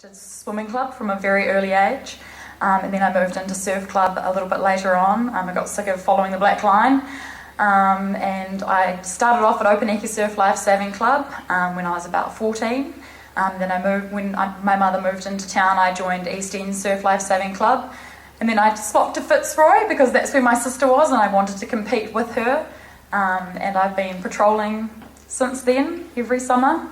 did swimming club from a very early age, and then I moved into surf club a little bit later on. I got sick of following the black line, and I started off at Opaneki Surf Life Saving Club when I was about 14. Then I moved, when my mother moved into town, I joined East End Surf Life Saving Club, and then I swapped to Fitzroy because that's where my sister was and I wanted to compete with her, and I've been patrolling since then, every summer,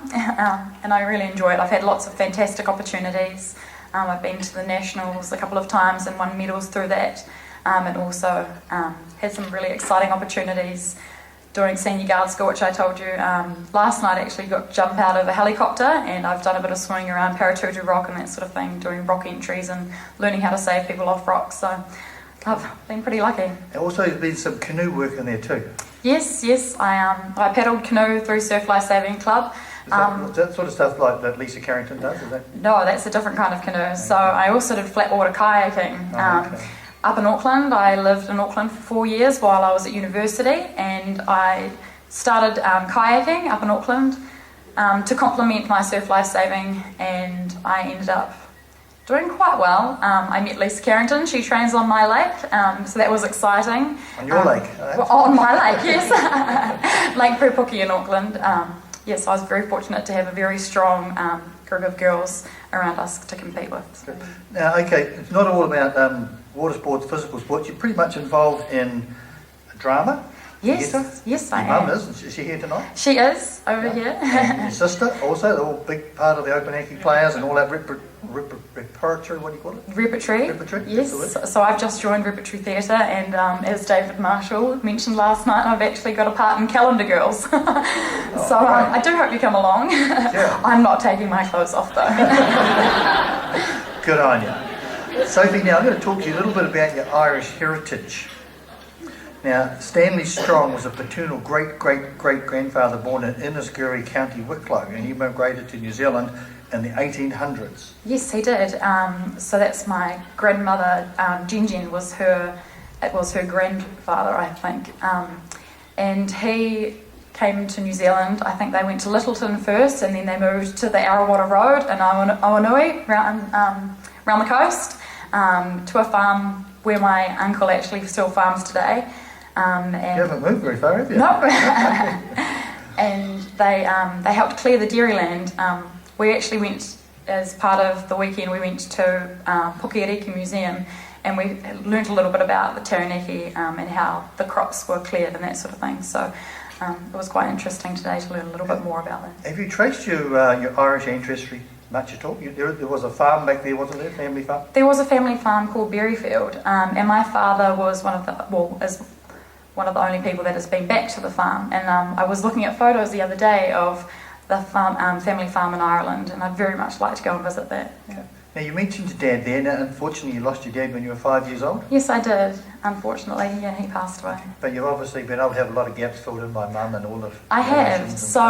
and I really enjoy it. I've had lots of fantastic opportunities. I've been to the Nationals a couple of times and won medals through that, and also had some really exciting opportunities doing senior guard school, which I told you last night. Actually got jump out of a helicopter, and I've done a bit of swimming around Paratutu Rock and that sort of thing, doing rock entries and learning how to save people off rocks, so I've been pretty lucky. Also there's been some canoe work in there too. Yes, I paddled canoe through Surf Life Saving Club. Is that sort of stuff like that Lisa Carrington does, is that? No, that's a different kind of canoe. Okay. So I also did flat water kayaking. Up in Auckland. I lived in Auckland for 4 years while I was at university, and I started kayaking up in Auckland to complement my surf life saving, and I ended up doing quite well. I met Lisa Carrington. She trains on my lake, so that was exciting. On your lake? On my lake, yes. Lake Pupuki in Auckland. Yes, I was very fortunate to have a very strong group of girls around us to compete with. So. Now, okay, it's not all about water sports, physical sports. You're pretty much involved in drama. Yes, yes, I am. Your mum is she here tonight? She is over here. And your sister also, they're all big part of the Opaneki players and all that repertory, what do you call it? Repertory, yes. So I've just joined Repertory Theatre, and as David Marshall mentioned last night, I've actually got a part in Calendar Girls. So I do hope you come along. Yeah. I'm not taking my clothes off though. Good on you. Sophie, now I'm going to talk to you a little bit about your Irish heritage. Now, Stanley Strong was a paternal great-great-great-grandfather born in Innisgurry, County Wicklow, and he migrated to New Zealand in the 1800s. Yes, he did. So that's my grandmother, Jen was her grandfather, I think. And he came to New Zealand. I think they went to Littleton first, and then they moved to the Arawatta Road in Oanui, around the coast, to a farm where my uncle actually still farms today. And you haven't moved very far, have you? No. And they helped clear the dairy land. We actually went, as part of the weekend, we went to Pukeariki Museum, and we learnt a little bit about the Taranaki and how the crops were cleared and that sort of thing. So it was quite interesting today to learn a little bit more about that. Have you traced your Irish ancestry much at all? There was a farm back there, wasn't there? Family farm? There was a family farm called Berryfield, and my father was is one of the only people that has been back to the farm. And I was looking at photos the other day of the family farm in Ireland, and I'd very much like to go and visit that. Okay. Now, you mentioned your dad there. Now, unfortunately, you lost your dad when you were 5 years old. Yes, I did. Unfortunately, yeah, he passed away. But you've obviously been able to have a lot of gaps filled in by mum and all of. I have. So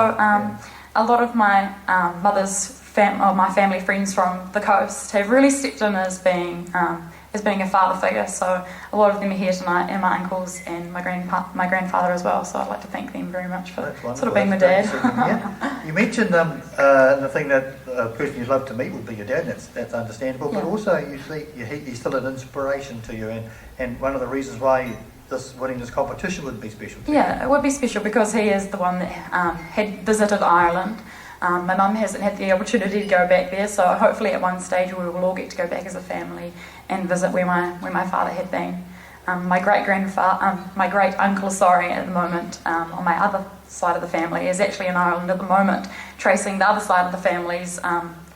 a lot of my my family friends from the coast have really stepped in as being a father figure. So a lot of them are here tonight, and my uncles and my grandfather as well. So I'd like to thank them very much for sort of being my dad. Yeah. You mentioned the thing that a person you'd love to meet would be your dad. That's understandable. But also you see he's still an inspiration to you, and one of the reasons why winning this competition would be special to you. It would be special because he is the one that had visited Ireland. My mum hasn't had the opportunity to go back there, so hopefully at one stage we will all get to go back as a family and visit where my father had been. My great uncle, at the moment, on my other side of the family, is actually in Ireland at the moment, tracing the other side of the family's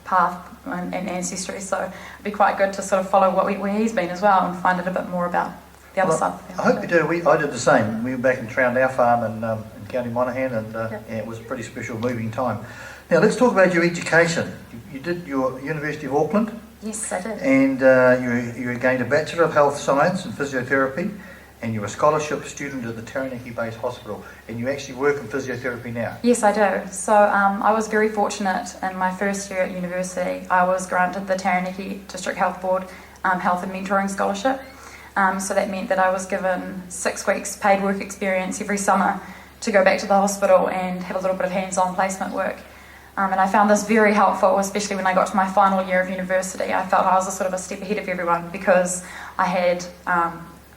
path and ancestry. So it'd be quite good to sort of follow where he's been as well and find out a bit more about the other side of the family. I hope you do. I did the same. We were back and around our farm in County Monaghan, and it was a pretty special moving time. Now let's talk about your education. You did your University of Auckland. Yes, I did. And you gained a Bachelor of Health Science in Physiotherapy, and you're a scholarship student at the Taranaki Base Hospital, and you actually work in physiotherapy now. Yes, I do. So I was very fortunate in my first year at university. I was granted the Taranaki District Health Board Health and Mentoring Scholarship. So that meant that I was given 6 weeks paid work experience every summer to go back to the hospital and have a little bit of hands-on placement work. And I found this very helpful, especially when I got to my final year of university. I felt I was a sort of a step ahead of everyone because I had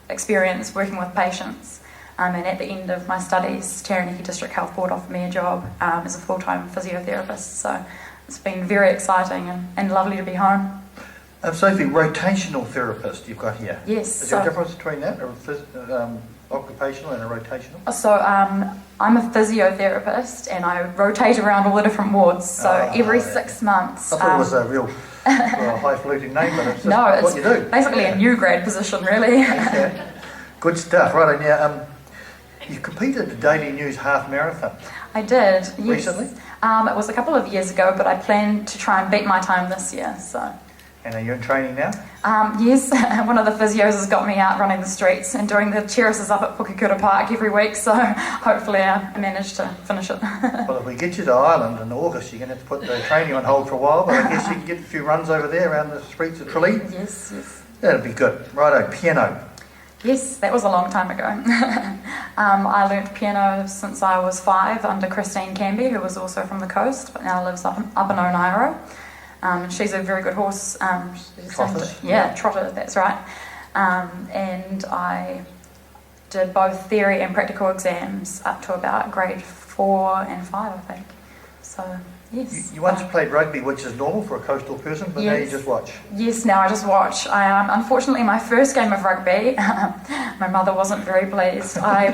experience working with patients. And at the end of my studies, Taranaki District Health Board offered me a job as a full-time physiotherapist. So it's been very exciting and lovely to be home. Sophie, rotational therapist you've got here. Yes. Is there a difference between that, occupational and a rotational? So I'm a physiotherapist and I rotate around all the different wards. So every 6 months. I thought it was a real highfalutin name, but it's just what you do. Basically a new grad position, really. Yeah. Good stuff. Right, now you competed at the Daily News half marathon. I did, yes. Recently? It was a couple of years ago, but I plan to try and beat my time this year. So. And are you in training now? Yes, one of the physios has got me out running the streets and doing the terraces up at Pukekura Park every week, so hopefully I manage to finish it. Well, if we get you to Ireland in August, you're going to have to put the training on hold for a while, but I guess you can get a few runs over there around the streets of Tralee. Yes, yes. That'll be good. Righto, piano. Yes, that was a long time ago. I learnt piano since I was 5 under Christine Canby, who was also from the coast, but now lives up in Onairo. She's a very good horse. Trotter, that's right. And I did both theory and practical exams up to about grade 4 and 5, I think. So, yes. You once played rugby, which is normal for a coastal person, but now you just watch. Yes, now I just watch. Unfortunately, my first game of rugby, my mother wasn't very pleased. I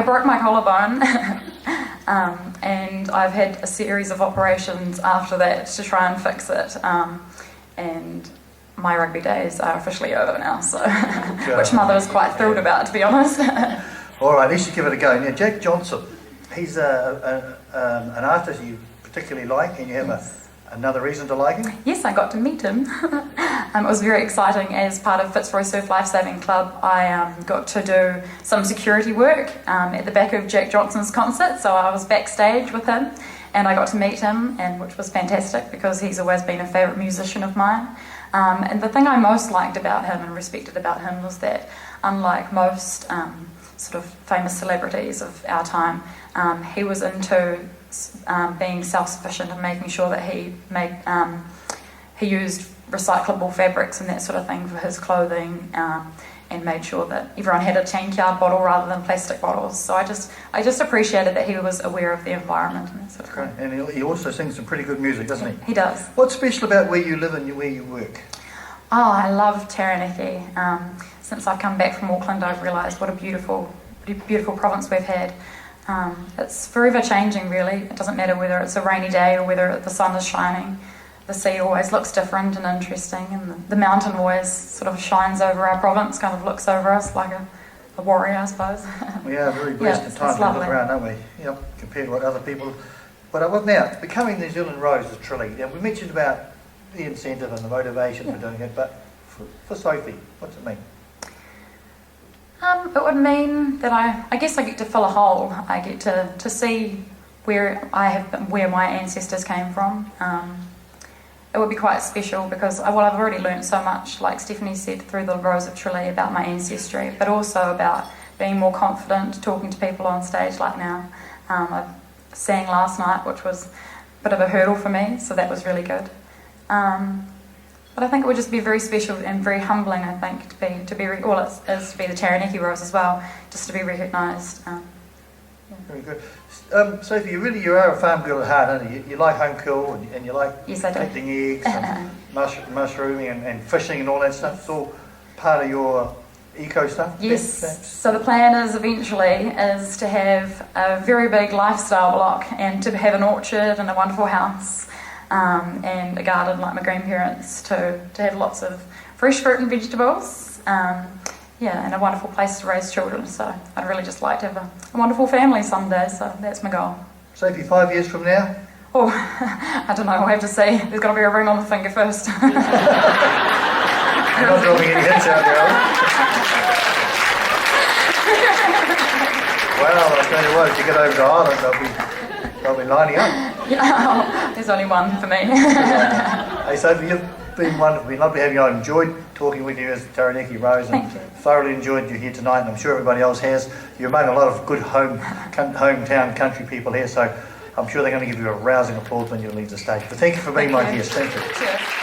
broke my collarbone. And I've had a series of operations after that to try and fix it. And my rugby days are officially over now, so which mother is quite thrilled about, to be honest. All right, let's just give it a go. Now, Jack Johnson, he's an artist you particularly like, and you have another reason to like him? Yes, I got to meet him. It was very exciting. As part of Fitzroy Surf Lifesaving Club, I got to do some security work at the back of Jack Johnson's concert, so I was backstage with him and I got to meet him, which was fantastic because he's always been a favourite musician of mine. And the thing I most liked about him and respected about him was that, unlike most sort of famous celebrities of our time, he was into being self-sufficient and making sure that he used recyclable fabrics and that sort of thing for his clothing, and made sure that everyone had a tank-yard bottle rather than plastic bottles. So I just appreciated that he was aware of the environment and that sort of thing. And he also sings some pretty good music, doesn't he? He does. What's special about where you live and where you work? Oh, I love Taranaki. Since I've come back from Auckland, I've realised what a beautiful province we've had. It's forever changing, really. It doesn't matter whether it's a rainy day or whether the sun is shining. The sea always looks different and interesting, and the mountain always sort of shines over our province, kind of looks over us like a warrior, I suppose. We are very blessed at times to look around, aren't we? Yep, compared to what other people. But now, becoming New Zealand Rose of Tralee. Now, we mentioned about the incentive and the motivation for doing it, but for Sophie, what's it mean? It would mean that I guess I get to fill a hole. I get to see where my ancestors came from. It would be quite special because I've already learnt so much, like Stephanie said, through the Rose of Tralee about my ancestry, but also about being more confident, talking to people on stage like now. I sang last night, which was a bit of a hurdle for me, so that was really good. But I think it would just be very special and very humbling, I think, to be the Taranaki Rose as well, just to be recognised. Very good. Sophie, you are a farm girl at heart, aren't you? You like home cool and you like collecting eggs and mushrooming and fishing and all that stuff. It's all part of your eco stuff? Yes. So the plan is eventually to have a very big lifestyle block and to have an orchard and a wonderful house. And a garden like my grandparents to have lots of fresh fruit and vegetables, and a wonderful place to raise children. So I'd really just like to have a wonderful family someday, so that's my goal. Sophie, 5 years from now? Oh, I don't know, we'll have to see. There's got to be a ring on the finger first. You're not dropping any hints out there, well, I'll tell you what, if you get over to Ireland, they'll be lining up. Yeah, there's only one for me. Hey Sophie, you've been wonderful. It's been lovely having you. I enjoyed talking with you as Taranaki Rose and thoroughly enjoyed you here tonight, and I'm sure everybody else has. You're among a lot of good hometown country people here, so I'm sure they're going to give you a rousing applause when you leave the stage. But thank you for being my guest. Thank you. Cheers.